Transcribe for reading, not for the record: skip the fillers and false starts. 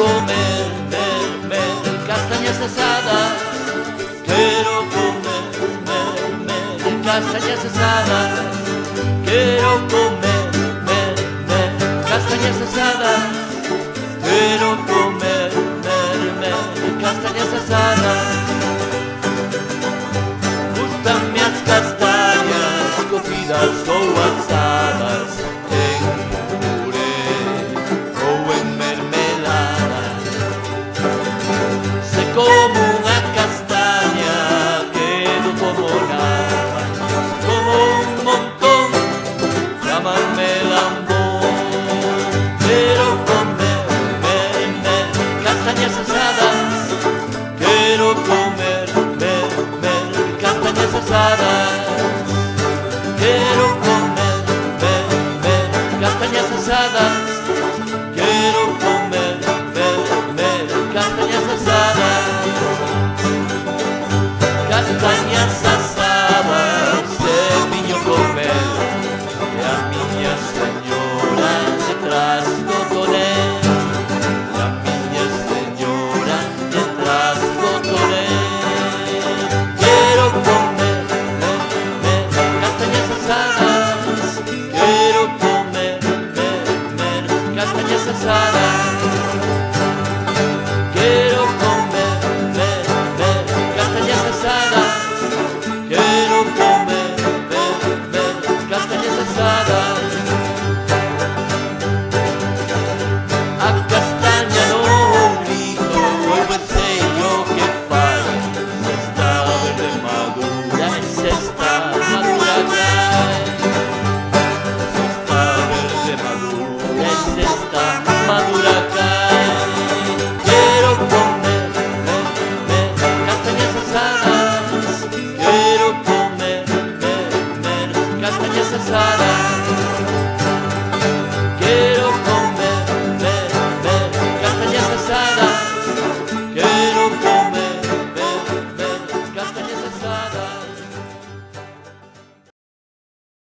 comer, castañas asadas. Quiero comer, castañas asadas. Quiero comer, castañas asadas. Quiero comer, castañas asadas. Gustan las castañas cocidas o asadas en puré o en mermelada. Se como una castaña que no como nada, como un montón, llámame lambón. Quiero comer, castañas asadas. Quiero comer, castañas asadas. Quiero comer, castañas asadas. Quiero comer, castañas asadas. Castañas asadas de miño comer, e a miña señora detrás do tonel. E a miña señora detrás do tonel. Quiero comer, castañas asadas. Quiero comer, castañas asadas. Quiero comer, castañas asadas. Quiero comer, castañas asadas. A castaña no grito, o penseio que fai. Se está verde madura, se está madura cae. Se está verde madura, se está madura cae. Quiero comer, castañas asadas. Quiero comer, castañas asadas.